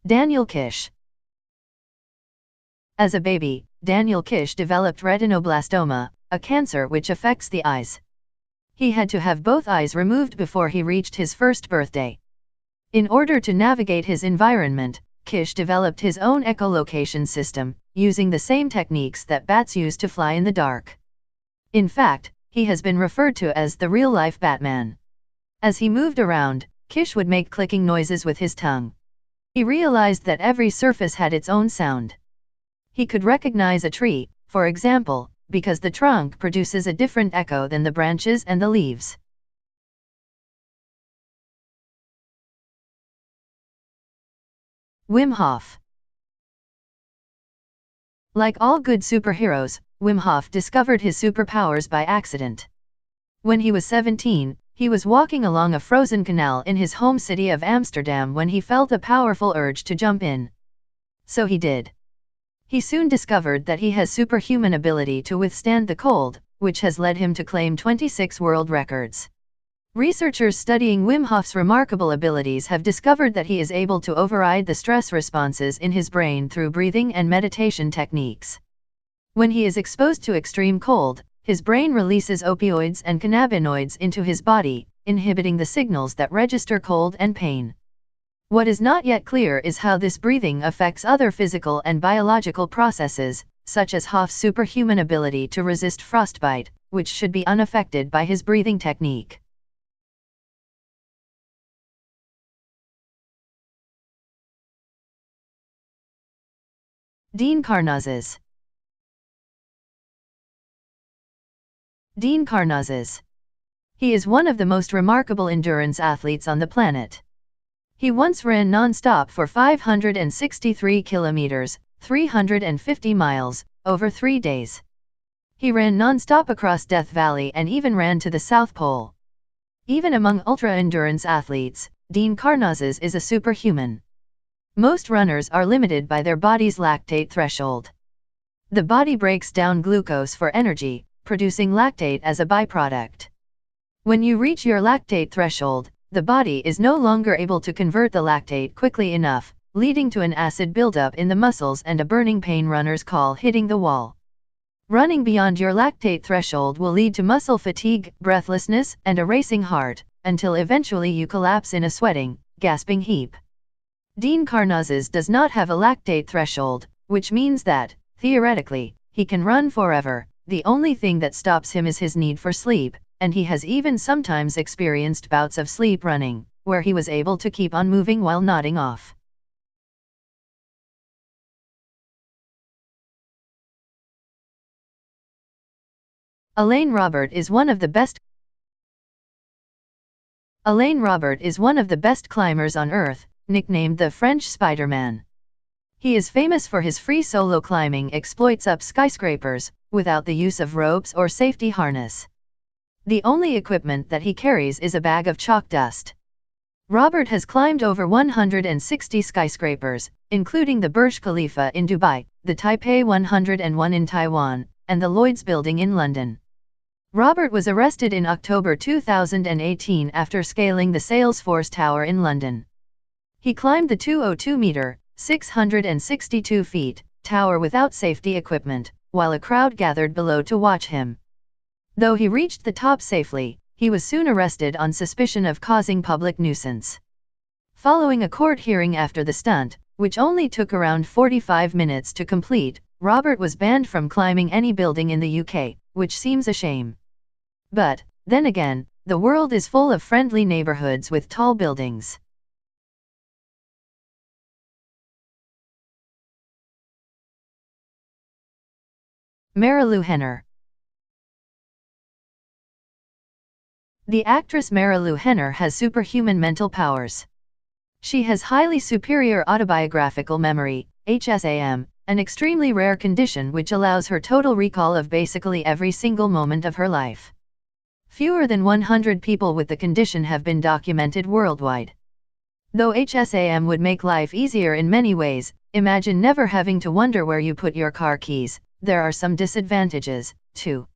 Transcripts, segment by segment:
Daniel Kish. As a baby, Daniel Kish developed retinoblastoma, a cancer which affects the eyes. He had to have both eyes removed before he reached his first birthday. In order to navigate his environment, Kish developed his own echolocation system, using the same techniques that bats use to fly in the dark. In fact, he has been referred to as the real-life Batman. As he moved around, Kish would make clicking noises with his tongue. He realized that every surface had its own sound. He could recognize a tree, for example, because the trunk produces a different echo than the branches and the leaves. Wim Hof. Like all good superheroes, Wim Hof discovered his superpowers by accident. When he was 17, he was walking along a frozen canal in his home city of Amsterdam when he felt a powerful urge to jump in. So he did. He soon discovered that he has superhuman ability to withstand the cold, which has led him to claim 26 world records. Researchers studying Wim Hof's remarkable abilities have discovered that he is able to override the stress responses in his brain through breathing and meditation techniques. When he is exposed to extreme cold, his brain releases opioids and cannabinoids into his body, inhibiting the signals that register cold and pain. What is not yet clear is how this breathing affects other physical and biological processes, such as Hof's superhuman ability to resist frostbite, which should be unaffected by his breathing technique. Dean Karnazes. Dean Karnazes. He is one of the most remarkable endurance athletes on the planet. He once ran non-stop for 563 kilometers, 350 miles, over 3 days. He ran non-stop across Death Valley and even ran to the South Pole. Even among ultra-endurance athletes, Dean Karnazes is a superhuman. Most runners are limited by their body's lactate threshold. The body breaks down glucose for energy, producing lactate as a byproduct. When you reach your lactate threshold, the body is no longer able to convert the lactate quickly enough, leading to an acid buildup in the muscles and a burning pain runners call hitting the wall. Running beyond your lactate threshold will lead to muscle fatigue, breathlessness, and a racing heart, until eventually you collapse in a sweating, gasping heap. Dean Karnazes does not have a lactate threshold, which means that, theoretically, he can run forever. The only thing that stops him is his need for sleep, and he has even sometimes experienced bouts of sleep running, where he was able to keep on moving while nodding off. Alain Robert is one of the best climbers on Earth, nicknamed the French Spiderman. He is famous for his free solo climbing exploits up skyscrapers, without the use of ropes or safety harness. The only equipment that he carries is a bag of chalk dust. Robert has climbed over 160 skyscrapers, including the Burj Khalifa in Dubai, the Taipei 101 in Taiwan, and the Lloyd's Building in London. Robert was arrested in October 2018 after scaling the Salesforce Tower in London. He climbed the 202-meter, 662 feet, tower without safety equipment, while a crowd gathered below to watch him. Though he reached the top safely, he was soon arrested on suspicion of causing public nuisance. Following a court hearing after the stunt, which only took around 45 minutes to complete, Robert was banned from climbing any building in the UK, which seems a shame. But, then again, the world is full of friendly neighborhoods with tall buildings. Marilu Henner. The actress Marilu Henner has superhuman mental powers. She has highly superior autobiographical memory, HSAM, an extremely rare condition which allows her total recall of basically every single moment of her life. Fewer than 100 people with the condition have been documented worldwide. Though HSAM would make life easier in many ways, imagine never having to wonder where you put your car keys. There are some disadvantages, too.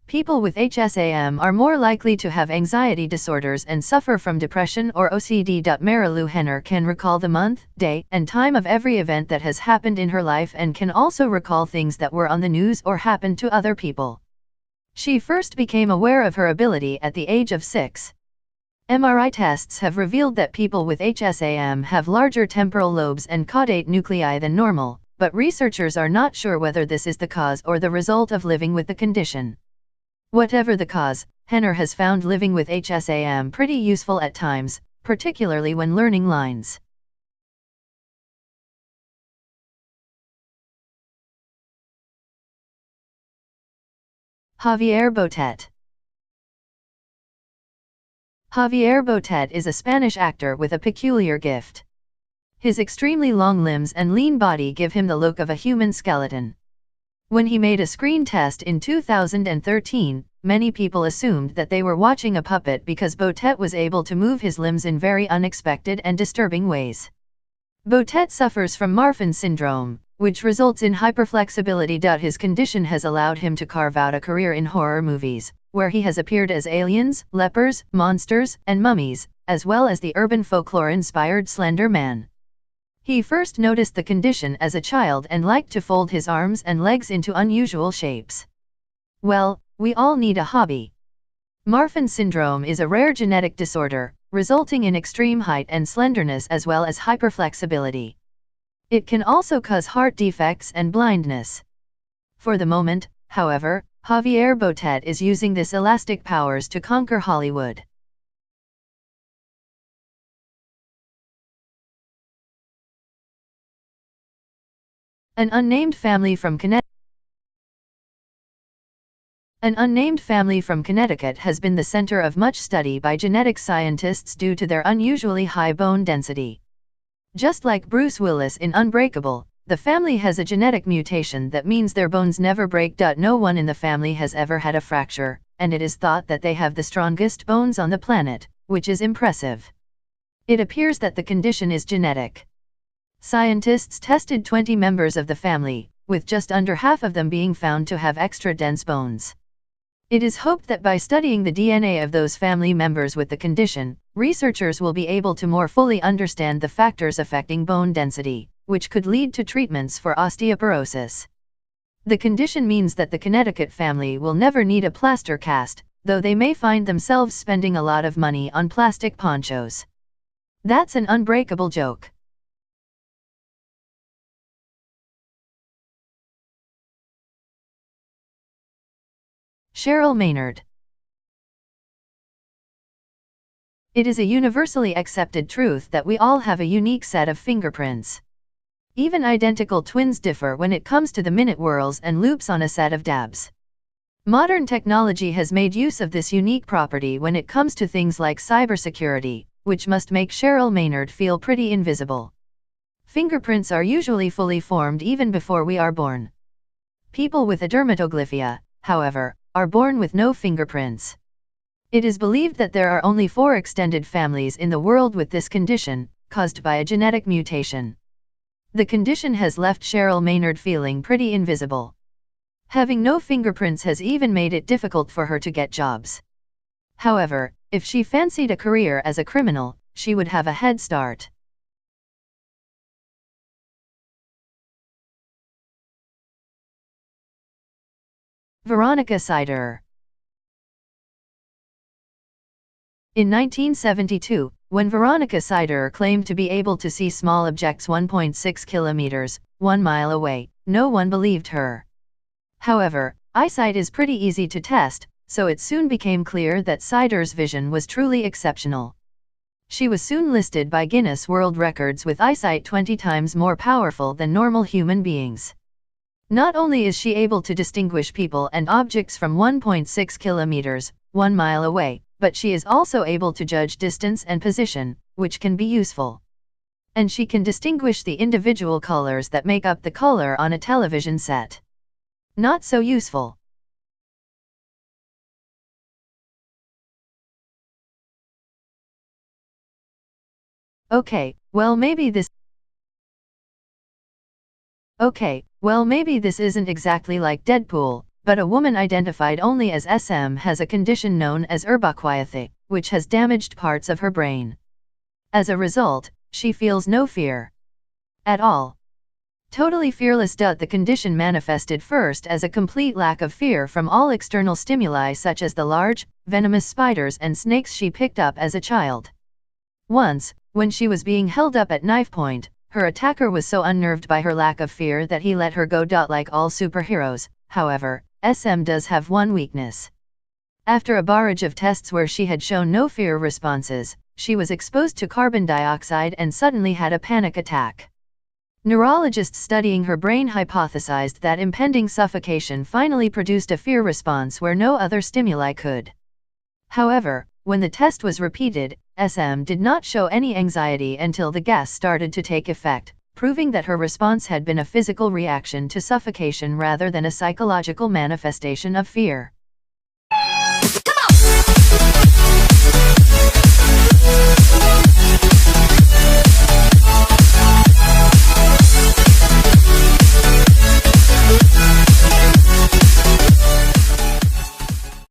People with HSAM are more likely to have anxiety disorders and suffer from depression or OCD. Marilu Henner can recall the month, day, and time of every event that has happened in her life and can also recall things that were on the news or happened to other people. She first became aware of her ability at the age of 6. MRI tests have revealed that people with HSAM have larger temporal lobes and caudate nuclei than normal, but researchers are not sure whether this is the cause or the result of living with the condition. Whatever the cause, Henner has found living with HSAM pretty useful at times, particularly when learning lines. Javier Botet. Javier Botet is a Spanish actor with a peculiar gift. His extremely long limbs and lean body give him the look of a human skeleton. When he made a screen test in 2013, many people assumed that they were watching a puppet because Botet was able to move his limbs in very unexpected and disturbing ways. Botet suffers from Marfan syndrome, which results in hyperflexibility. His condition has allowed him to carve out a career in horror movies, where he has appeared as aliens, lepers, monsters, and mummies, as well as the urban folklore-inspired Slender Man. He first noticed the condition as a child and liked to fold his arms and legs into unusual shapes. Well, we all need a hobby. Marfan syndrome is a rare genetic disorder, resulting in extreme height and slenderness as well as hyperflexibility. It can also cause heart defects and blindness. For the moment, however, Javier Botet is using this elastic powers to conquer Hollywood. An unnamed family from Connecticut. An unnamed family from Connecticut has been the center of much study by genetic scientists due to their unusually high bone density. Just like Bruce Willis in Unbreakable, the family has a genetic mutation that means their bones never break. No one in the family has ever had a fracture, and it is thought that they have the strongest bones on the planet, which is impressive. It appears that the condition is genetic. Scientists tested 20 members of the family, with just under half of them being found to have extra dense bones. It is hoped that by studying the DNA of those family members with the condition, researchers will be able to more fully understand the factors affecting bone density, which could lead to treatments for osteoporosis. The condition means that the Connecticut family will never need a plaster cast, though they may find themselves spending a lot of money on plastic ponchos. That's an unbreakable joke. Cheryl Maynard. It is a universally accepted truth that we all have a unique set of fingerprints. Even identical twins differ when it comes to the minute whirls and loops on a set of dabs. Modern technology has made use of this unique property when it comes to things like cybersecurity, which must make Cheryl Maynard feel pretty invisible. Fingerprints are usually fully formed even before we are born. People with a dermatoglyphia, however, are born with no fingerprints. It is believed that there are only 4 extended families in the world with this condition, caused by a genetic mutation. The condition has left Cheryl Maynard feeling pretty invisible. Having no fingerprints has even made it difficult for her to get jobs. However, if she fancied a career as a criminal, she would have a head start. Veronica Sider. In 1972, when Veronica Sider claimed to be able to see small objects 1.6 kilometers, 1 mile away, no one believed her. However, eyesight is pretty easy to test, so it soon became clear that Sider's vision was truly exceptional. She was soon listed by Guinness World Records with eyesight 20 times more powerful than normal human beings. Not only is she able to distinguish people and objects from 1.6 kilometers, 1 mile away, but she is also able to judge distance and position, which can be useful. And she can distinguish the individual colors that make up the color on a television set. Not so useful. Okay, well maybe this isn't exactly like Deadpool, but a woman identified only as SM has a condition known as erbaquiathy, which has damaged parts of her brain. As a result, she feels no fear at all. Totally fearless. The condition manifested first as a complete lack of fear from all external stimuli such as the large, venomous spiders and snakes she picked up as a child. Once, when she was being held up at knife point, her attacker was so unnerved by her lack of fear that he let her go. Like all superheroes, however, SM does have one weakness. After a barrage of tests where she had shown no fear responses, she was exposed to carbon dioxide and suddenly had a panic attack. Neurologists studying her brain hypothesized that impending suffocation finally produced a fear response where no other stimuli could. However, when the test was repeated, SM did not show any anxiety until the gas started to take effect, proving that her response had been a physical reaction to suffocation rather than a psychological manifestation of fear. Come on!